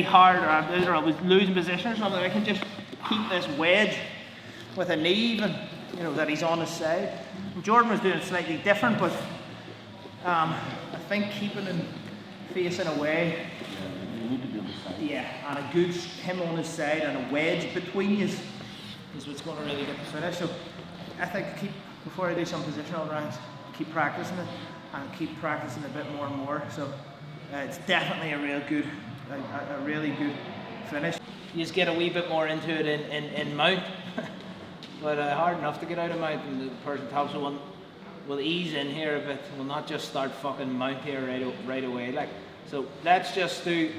hard or I was losing position or something, I can just keep this wedge with a knee even, you know, that he's on his side. And Jordan was doing it slightly different, but I think keeping him facing away, yeah, and a good him on his side and a wedge between you is what's going to really get the finish. So I think before I do some positional rounds, keep practicing it and keep practicing a bit more and more. So it's definitely a really good finish. You just get a wee bit more into it in mount, but hard enough to get out of mount, and the person tops will ease in here a bit. Will not just start fucking mount here right away. Like, so let's just do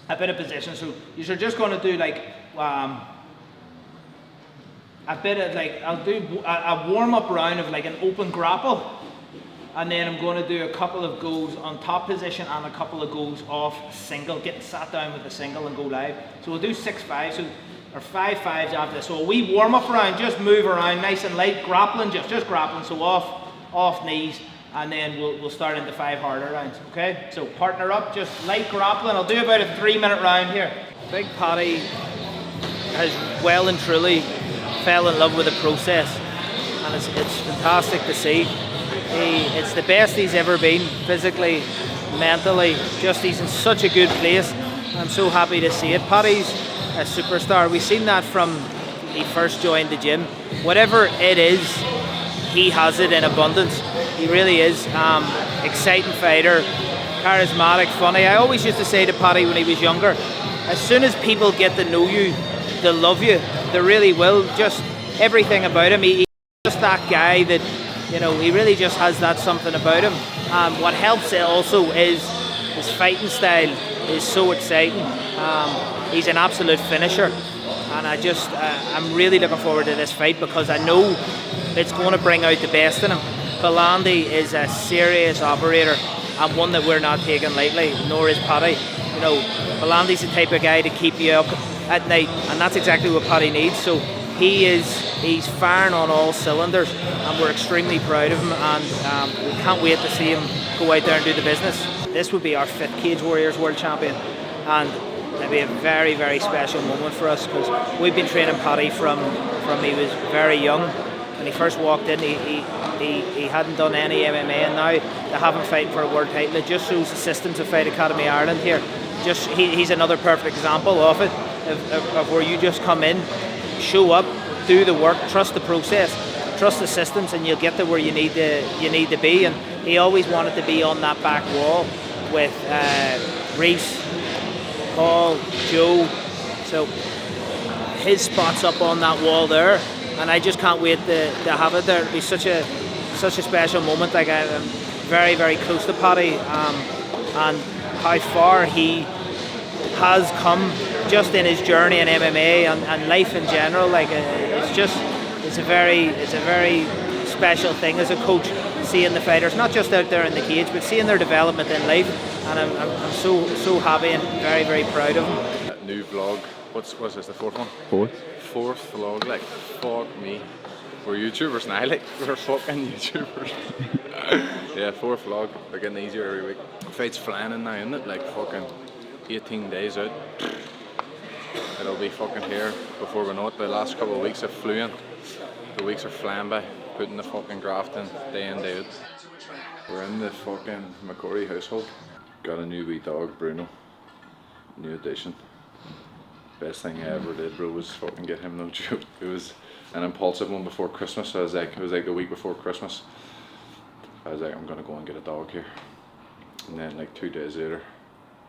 a bit of position. So you're just going to do like a bit of like, I'll do a warm-up round of like an open grapple, and then I'm going to do a couple of goes on top position and a couple of goes off single, getting sat down with a single and go live. So we'll do 6-5, or 5-5s after this. So a wee warm-up round, just move around nice and light, grappling, just grappling, so off knees, and then we'll start into 5 harder rounds, okay? So partner up, just light grappling. I'll do about a 3-minute round here. I think Paddy has well and truly fell in love with the process, and it's fantastic to see. It's the best he's ever been, physically, mentally, just he's in such a good place. I'm so happy to see it. Paddy's a superstar. We've seen that from he first joined the gym. Whatever it is, he has it in abundance. He really is. Exciting fighter, charismatic, funny. I always used to say to Paddy when he was younger, as soon as people get to know you, they'll love you. They really will. Just everything about him. He's just that guy that, you know, he really just has that something about him. What helps it also is his fighting style is so exciting. He's an absolute finisher, and I'm really looking forward to this fight because I know it's going to bring out the best in him. Belandi is a serious operator and one that we're not taking lightly, nor is Paddy. You know, Belandi's the type of guy to keep you up at night, and that's exactly what Paddy needs. So he's firing on all cylinders, and we're extremely proud of him, and we can't wait to see him go out there and do the business. This would be our 5th Cage Warriors World Champion, and it'd be a very, very special moment for us because we've been training Paddy from he was very young. When he first walked in, he hadn't done any MMA, and now they have him fighting for a world title. It just shows the systems of Fight Academy Ireland here. He's another perfect example of it, of where you just come in, show up, do the work, trust the process, trust the systems, and you'll get to where you need to be. And he always wanted to be on that back wall with Reese, Paul, Joe. So his spot's up on that wall there, and I just can't wait to have it there. It'll be such a special moment. Like, I'm very, very close to Paddy, and how far he has come just in his journey in MMA and life in general. Like, it's a very special thing as a coach, seeing the fighters not just out there in the cage, but seeing their development in life. And I'm so happy and very, very proud of him. New vlog. What's this? The 4th one? Fourth vlog. Like, fuck me. We're YouTubers now. Like, we're fucking YouTubers. Yeah, 4th vlog. They're getting easier every week. Fight's flying in now, isn't it? Like, fucking 18 days out. It'll be fucking here before we know it. The last couple of weeks have flew in. The weeks are flying by. Putting the fucking graft in, day out. We're in the fucking McCorry household. Got a new wee dog, Bruno. New addition. Best thing I ever did, bro, was fucking get him, no joke. It was an impulsive one before Christmas. So it was like the week before Christmas. I was like, I'm gonna go and get a dog here. And then like 2 days later,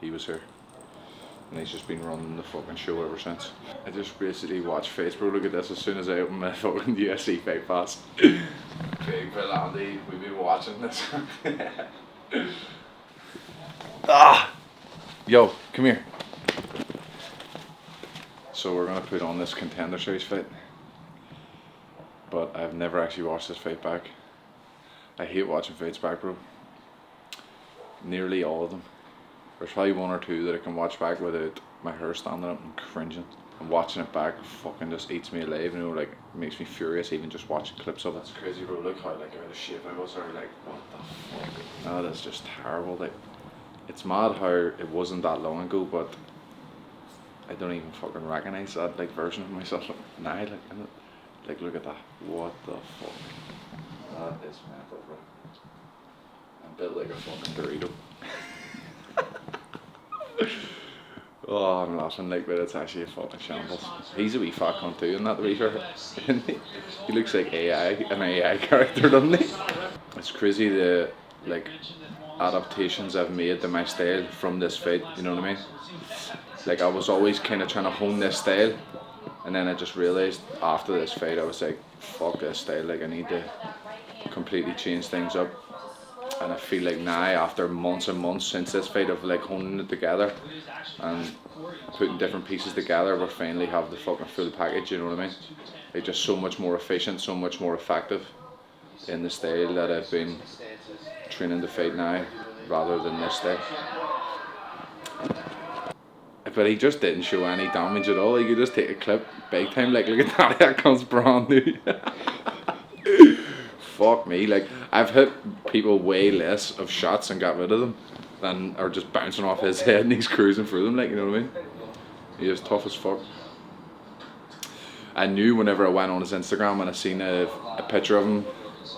he was here. And he's just been running the fucking show ever since. I just basically watch fights, bro. Look at this, as soon as I open my fucking UFC fight pass. Big Belandi, we've been watching this. Yo, come here. So we're gonna put on this Contender Series fight. But I've never actually watched this fight back. I hate watching fights back, bro. Nearly all of them. There's probably 1 or 2 that I can watch back without my hair standing up and cringing. And watching it back fucking just eats me alive, you know, like, it makes me furious even just watching clips of it. It's crazy, bro. Look how like out of shape I was there, like, what the fuck? No, that's just terrible. Like, it's mad how it wasn't that long ago, but I don't even fucking recognise that like version of myself now. Like look at that. What the fuck? That is mental, bro. I'm built like a fucking Dorito. Oh, I'm laughing like, but it's actually a fucking shambles. He's a wee fat cunt too in that, to be fair. He looks like an AI character, doesn't he? It's crazy the like adaptations I've made to my style from this fight, you know what I mean? Like I was always kind of trying to hone this style, and then I just realised after this fight I was like, fuck this style, like I need to completely change things up. And I feel like now, after months and months since this fight of like honing it together and putting different pieces together, we finally have the fucking full package, you know what I mean? Like just so much more efficient, so much more effective in the style that I've been training to fight now, rather than this style. But he just didn't show any damage at all. He could just take a clip big time, like look at that, that comes brand new. Fuck me, like I've hit people way less of shots and got rid of them than are just bouncing off his head and he's cruising through them, like, you know what I mean? He is tough as fuck. I knew whenever I went on his Instagram and I seen a picture of him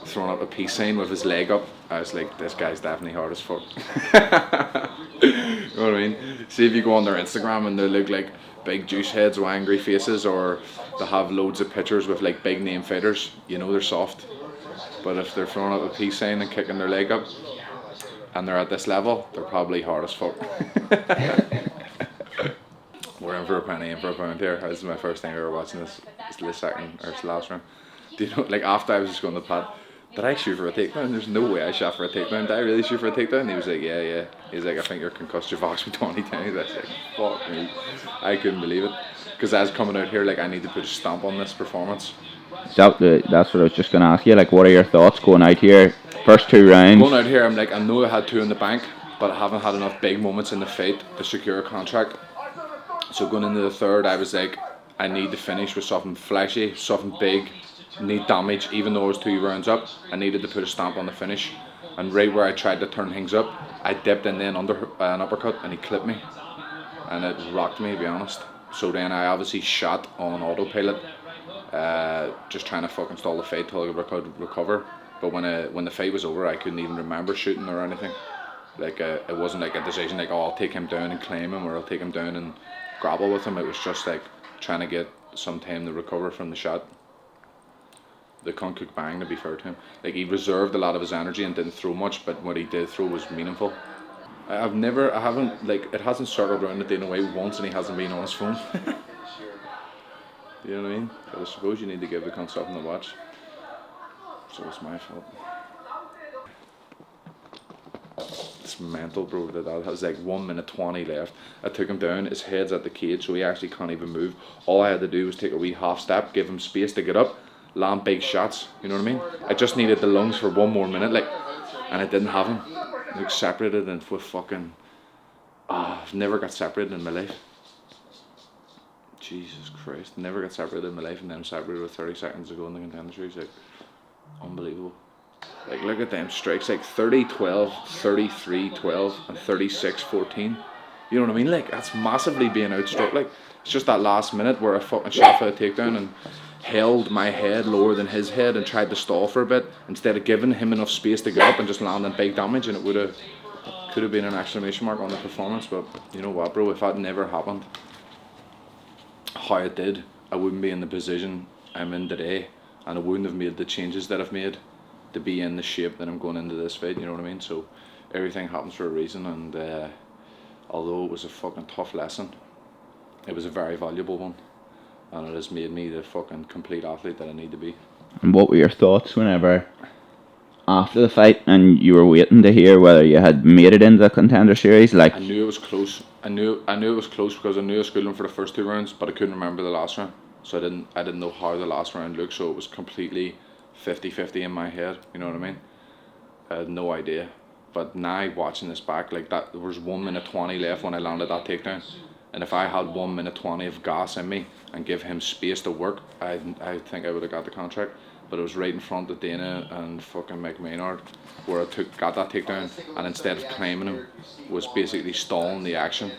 throwing up a peace sign with his leg up, I was like, this guy's definitely hard as fuck. You know what I mean? See if you go on their Instagram and they look like big juice heads with angry faces, or they have loads of pictures with like big name fighters, you know they're soft. But if they're throwing up a peace sign and kicking their leg up and they're at this level, they're probably hard as fuck. We're in for a penny, in for a pound here. This is my first thing ever watching this. It's the second, or it's the last round. Do you know, like after I was just going to Pat, did I shoot for a takedown? There's no way I shot for a takedown. Did I really shoot for a takedown? And he was like, yeah. He's like, I think you're concussed your box with 20 times. I was like, fuck me. I couldn't believe it. Because I was coming out here like I need to put a stamp on this performance. That's what I was just going to ask you. Like, what are your thoughts going out here? First 2 rounds. Going out here, I'm like, I know I had 2 in the bank, but I haven't had enough big moments in the fight to secure a contract. So going into the third, I was like, I need to finish with something flashy, something big, need damage. Even though I was 2 rounds up, I needed to put a stamp on the finish. And right where I tried to turn things up, I dipped in then under an uppercut and he clipped me. And it rocked me, to be honest. So then I obviously shot on autopilot. Just trying to fucking stall the fight till I could recover. But when the fight was over, I couldn't even remember shooting or anything. Like it wasn't like a decision like, oh, I'll take him down and claim him, or I'll take him down and grapple with him. It was just like trying to get some time to recover from the shot. The cunt could bang, to be fair to him. Like he reserved a lot of his energy and didn't throw much, but what he did throw was meaningful. I haven't like, it hasn't circled around the Dana White once and he hasn't been on his phone. You know what I mean? But I suppose you need to give the cunt something to watch. So it's my fault. It's mental, bro. That was like 1 minute 20 left. I took him down, his head's at the cage, so he actually can't even move. All I had to do was take a wee half step, give him space to get up, land big shots, you know what I mean? I just needed the lungs for 1 more minute, like, and I didn't have him. Like separated and with fucking, I've never got separated in my life. Jesus Christ, never got separated in my life, and then I'm separated with 30 seconds to go in the contender series. Like, unbelievable. Like, look at them strikes, like 30-12, 33-12, and 36-14. You know what I mean? Like, that's massively being outstruck. Like, it's just that last minute where I fucking shot for a takedown and held my head lower than his head and tried to stall for a bit instead of giving him enough space to get up and just landing big damage, and it could have been an exclamation mark on the performance. But you know what, bro, if that never happened how it did, I wouldn't be in the position I'm in today, and I wouldn't have made the changes that I've made to be in the shape that I'm going into this fight, you know what I mean? So everything happens for a reason, and although it was a fucking tough lesson, it was a very valuable one, and it has made me the fucking complete athlete that I need to be. And what were your thoughts whenever, after the fight, and you were waiting to hear whether you had made it into the contender series? Like, I knew it was close. I knew it was close because I knew I was schooling for the first 2 rounds, but I couldn't remember the last round. So I didn't know how the last round looked, so it was completely 50-50 in my head, you know what I mean? I had no idea. But now watching this back, like that, there was 1 minute 20 left when I landed that takedown. And if I had 1 minute 20 of gas in me and give him space to work, I think I would have got the contract. But it was right in front of Dana and fucking Mike Maynard where I got that takedown, and instead of claiming him, was basically stalling the action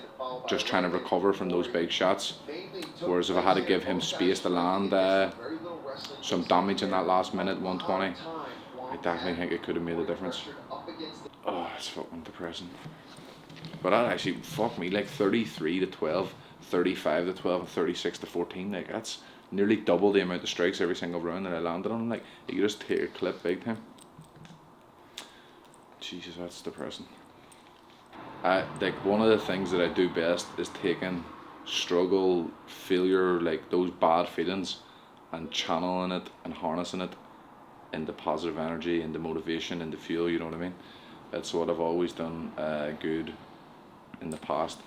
just trying to recover from those big shots. Whereas if I had to give him space to land some damage in that last minute, 120, I definitely think it could have made a difference. Oh, it's fucking depressing. But that actually, fuck me, like 33 to 12, 35 to 12, and 36 to 14, like that's nearly double the amount of strikes every single round that I landed on. Like, you could just take a clip big time. Jesus, that's depressing. Like, one of the things that I do best is taking struggle, failure, like those bad feelings, and channeling it and harnessing it into positive energy, into motivation, into fuel, you know what I mean? It's what I've always done good in the past,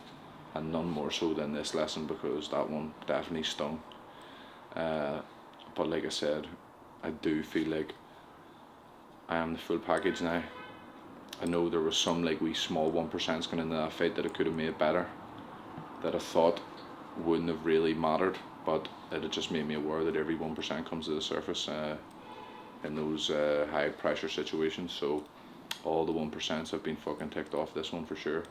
and none more so than this lesson, because that one definitely stung. But like I said, I do feel like I am the full package now. I know there was some like wee small 1% going into that fight that I could have made better, that I thought wouldn't have really mattered, but it had just made me aware that every 1% comes to the surface in those high pressure situations. So all the 1% have been fucking ticked off this one for sure,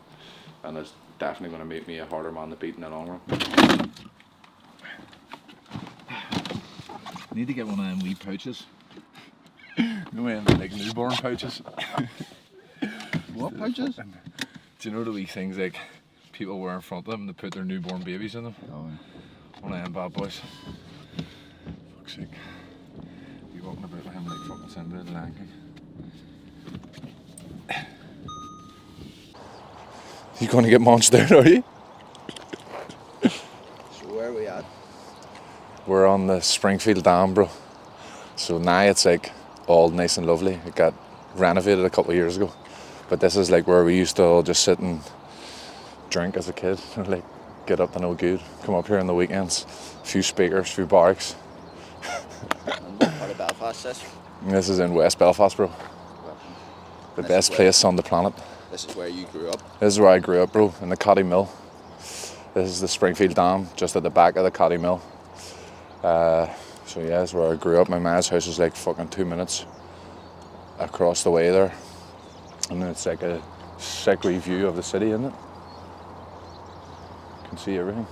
and it's definitely going to make me a harder man to beat in the long run. Need to get one of them wee pouches. No way, like newborn pouches. What pouches? Do you know the wee things like people wear in front of them to put their newborn babies in them? Oh, yeah. One of them bad boys. Fuck's sake. You walking about with him like fucking Cinder the Lion King. You going to get monstered, are you? So where are we at? We're on the Springfield Dam, bro. So now it's like all nice and lovely. It got renovated a couple of years ago. But this is like where we used to all just sit and drink as a kid. Like get up to no good. Come up here on the weekends. A few speakers, a few barracks. And what part of Belfast is this? This is in West Belfast, bro. The best place on the planet. This is where you grew up? This is where I grew up, bro, in the Coddy Mill. This is the Springfield Dam, just at the back of the Coddy Mill. So yeah, that's where I grew up. My man's house is like fucking 2 minutes across the way there. And it's like a sick wee view of the city, isn't it? You can see everything.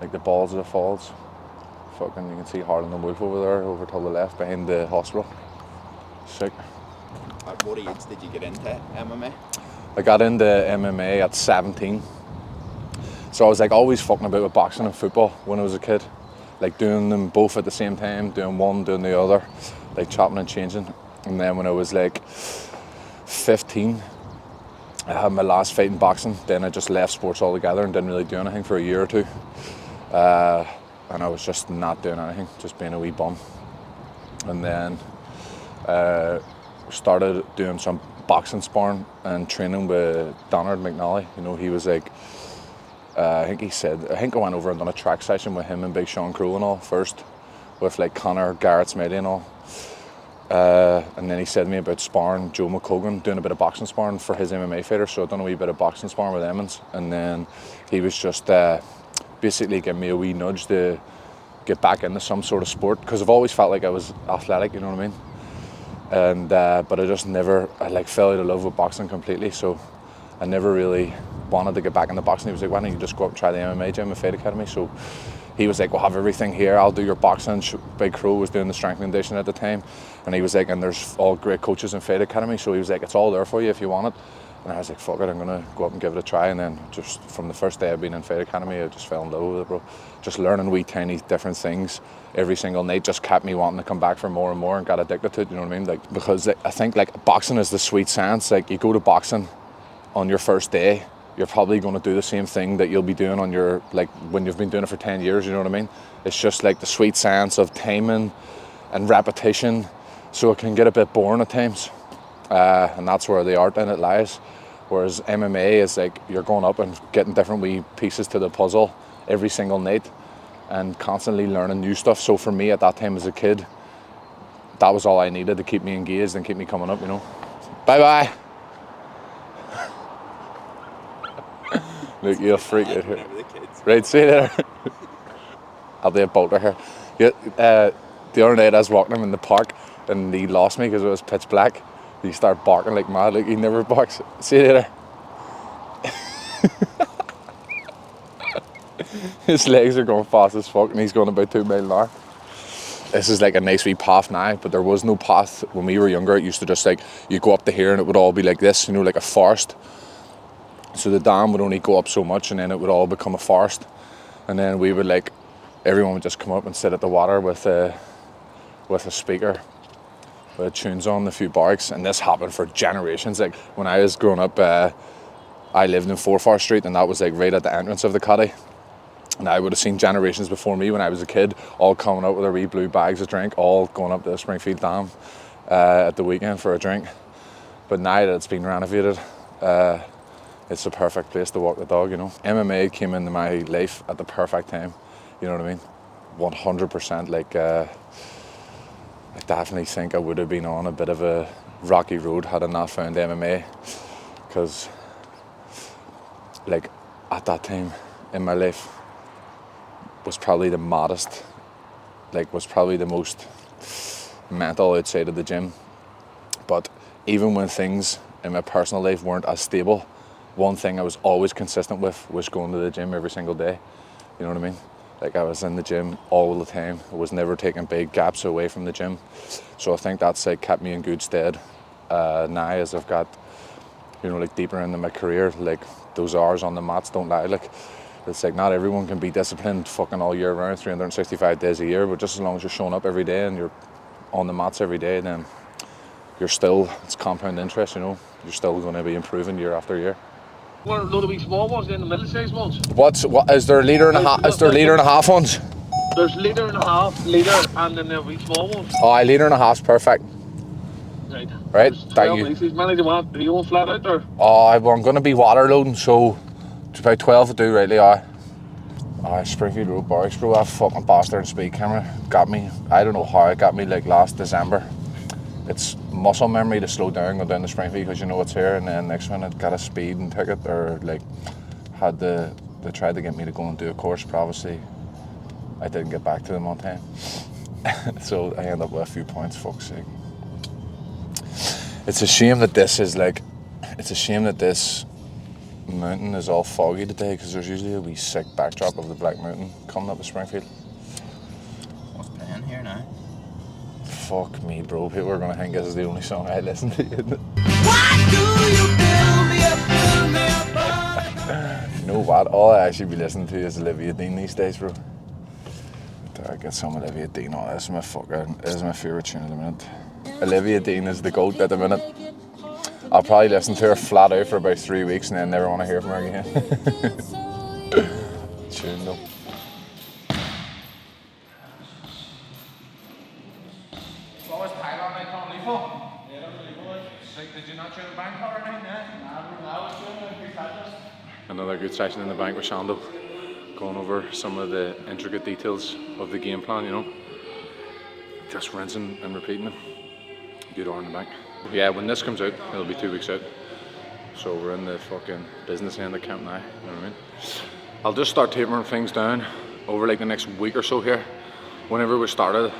Like the balls of the falls. Fucking, you can see Harland and Wolf over there, over to the left, behind the hospital. Sick. At what age did you get into MMA? I got into MMA at 17. So I was like always fucking about with boxing and football when I was a kid. Like doing them both at the same time, doing one, doing the other, like chopping and changing. And then when I was like 15, I had my last fight in boxing. Then I just left sports altogether and didn't really do anything for a year or two. And I was just not doing anything, just being a wee bum. And then started doing some boxing sparring and training with Donald McNally. You know, he was like, I think I went over and done a track session with him and Big Sean Crow and all first, with like Connor, Garrett Smitty and all. And then he said to me about sparring Joe McCogan, doing a bit of boxing sparring for his MMA fighter. So I done a wee bit of boxing sparring with Emmons, and then he was just basically giving me a wee nudge to get back into some sort of sport, because I've always felt like I was athletic, you know what I mean? And but I just never, I like fell out of love with boxing completely. So I never really wanted to get back into boxing. He was like, why don't you just go up and try the MMA gym at Fight Academy? So he was like, we'll have everything here, I'll do your boxing. Big Crow was doing the strength and conditioning at the time, and he was like, and there's all great coaches in Fight Academy, so he was like, it's all there for you if you want it. And I was like, fuck it, I'm gonna go up and give it a try. And then just from the first day I've been in Fight Academy, I just fell in love with it, bro. Just learning wee tiny different things every single night just kept me wanting to come back for more and more, and got addicted to it, you know what I mean? Like, because I think like boxing is the sweet science. Like, you go to boxing on your first day, you're probably going to do the same thing that you'll be doing on your, like, when you've been doing it for 10 years, you know what I mean? It's just like the sweet science of timing and repetition, so it can get a bit boring at times. And that's where the art in it lies. Whereas MMA is like, you're going up and getting different wee pieces to the puzzle every single night and constantly learning new stuff. So for me at that time as a kid, that was all I needed to keep me engaged and keep me coming up, you know. Bye-bye. Look, you'll freak out here. Right, see you there. I'll be a bolter here. Yeah, the other night I was walking him in the park and he lost me because it was pitch black. He started barking like mad, like he never barks. See you later. His legs are going fast as fuck and he's going about 2 miles an hour. This is like a nice wee path now, but there was no path when we were younger. It used to just like, you go up to here and it would all be like this, you know, like a forest. So the dam would only go up so much and then it would all become a forest. And then we would like, everyone would just come up and sit at the water with a speaker with tunes on, a few barks, and this happened for generations. Like when I was growing up, I lived in Forfar Street and that was like right at the entrance of the Cuddy. And I would have seen generations before me when I was a kid, all coming up with their wee blue bags of drink, all going up to the Springfield Dam at the weekend for a drink. But now that it's been renovated, it's the perfect place to walk the dog, you know. MMA came into my life at the perfect time, you know what I mean? 100%, like, I definitely think I would have been on a bit of a rocky road had I not found MMA. Because, like, at that time in my life, was probably the maddest, like was probably the most mental outside of the gym. But even when things in my personal life weren't as stable, one thing I was always consistent with was going to the gym every single day. You know what I mean? Like I was in the gym all the time. I was never taking big gaps away from the gym. So I think that's like kept me in good stead now as I've got, you know, like deeper into my career. Like those hours on the mats don't lie. Like it's like not everyone can be disciplined fucking all year round, 365 days a year, but just as long as you're showing up every day and you're on the mats every day, then you're still, it's compound interest, you know, you're still going to be improving year after year. What a load of wee small ones, then the middle size ones. What is there a litre and a half? Is there a litre and a half ones? There's litre and a half, litre, and then there wee small ones. Oh, a litre and a half's perfect. Right. Right, There's thank 12 you. pieces. Many do you want? Are you going flat out there? Oh, I'm going to be water loading, so it's about 12 to do, rightly, aye. Springfield Road Barracks, bro, that fucking bastard speed camera got me. I don't know how it got me, like last December. It's muscle memory to slow down, go down to Springfield because you know it's here, and then next one it got a speeding ticket, or like they tried to get me to go and do a course, but obviously I didn't get back to them on time. So I end up with a few points, fuck's sake. It's a shame that this mountain is all foggy today because there's usually a wee sick backdrop of the Black Mountain coming up to Springfield. What's playing here now? Fuck me, bro. People are gonna think this is the only song I listen to. Why do you build me up? You know what? All I actually be listening to is Olivia Dean these days, bro. I get some Olivia Dean on. This is my favourite tune at the minute. Olivia Dean is the GOAT at the minute. I'll probably listen to her flat out for about 3 weeks and then never want to hear from her again. Tune though. Always tied on my Tom Lethal. Yeah, that was really good. Did you not tune the bank or anything? I was doing a big practice. Another good session in the bank with Shando. Going over some of the intricate details of the game plan, you know. Just rinsing and repeating them. Good hour in the bank. Yeah, when this comes out, it'll be 2 weeks out. So we're in the fucking business end of camp now, you know what I mean? I'll just start tapering things down over like the next week or so here. Whenever we started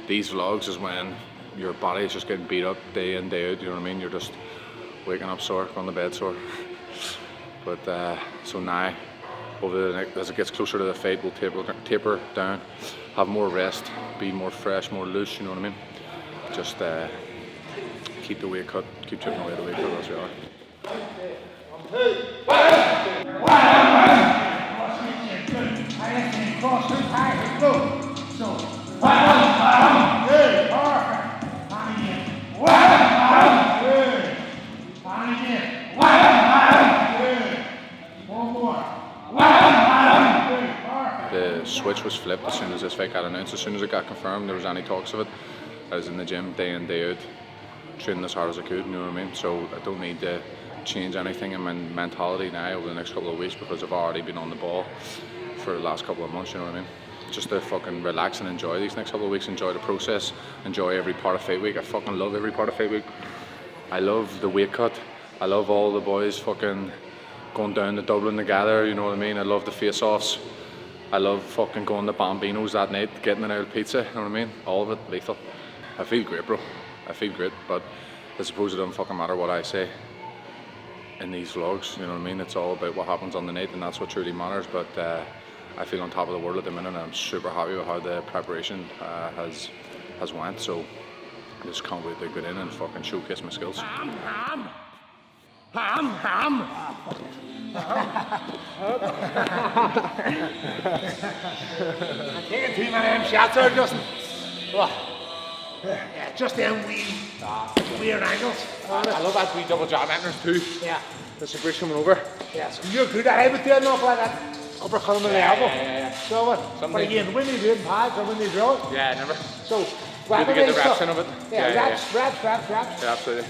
these vlogs is when your body is just getting beat up day in, day out, you know what I mean? You're just waking up sore, going to bed sore. But so now, over the next, as it gets closer to the fight, we'll taper down, have more rest, be more fresh, more loose, you know what I mean? Just keep the weight cut, keep chipping away the weight cut as we are. The switch was flipped as soon as this fight got announced. As soon as it got confirmed, there was any talks of it. I was in the gym day in, day out, training as hard as I could, you know what I mean? So I don't need to change anything in my mentality now over the next couple of weeks because I've already been on the ball for the last couple of months, you know what I mean? Just to fucking relax and enjoy these next couple of weeks, enjoy the process, enjoy every part of fight week. I fucking love every part of fight week. I love the weight cut. I love all the boys fucking going down to Dublin together, you know what I mean? I love the face-offs. I love fucking going to Bambino's that night, getting an old pizza, you know what I mean? All of it, lethal. I feel great, bro. I feel great, but I suppose it doesn't fucking matter what I say in these vlogs, you know what I mean? It's all about what happens on the night, and that's what truly matters. But I feel on top of the world at the minute, and I'm super happy with how the preparation has went. So I just can't wait to get in and fucking showcase my skills. Ham. Taking too many shots there, Justin. Yeah, just them weird angles. I love that wee double jab enters too. Yeah. The Bruce coming over. Yeah, so you're good at it, but doing enough like that uppercut on the elbow. So what? But Something- again, when they do it in pads or when they drill it, Yeah, never. so Good to get the rapidly, reps so- in of it. Yeah, reps. Yeah, absolutely.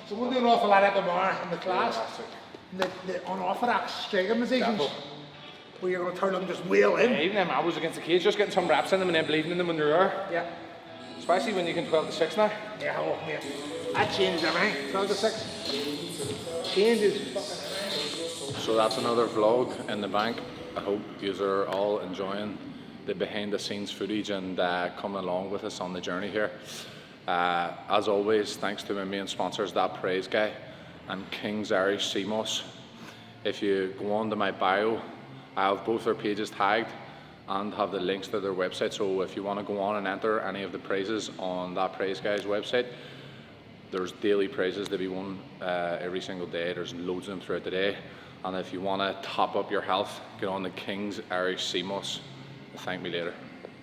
So we'll do an awful lot at the bar in the class. The unorthodox striking positions, where you're going to turn them just wheel in. Yeah, even them elbows against the cage, just getting some reps in them and then believing in them when they're there. Yeah. Especially when you can 12 to 6 now. Yeah, oh mate, that changes everything. 12 to 6 changes. So that's another vlog in the bank. I hope you are all enjoying the behind the scenes footage and coming along with us on the journey here. As always, thanks to my main sponsors, That Praise Guy and King's Irish Sea Moss. If you go on to my bio, I have both their pages tagged and have the links to their website. So if you want to go on and enter any of the prizes on That Praise Guy's website, there's daily prizes to be won every single day. There's loads of them throughout the day. And if you want to top up your health, get on the King's Irish Sea Moss. Thank me later.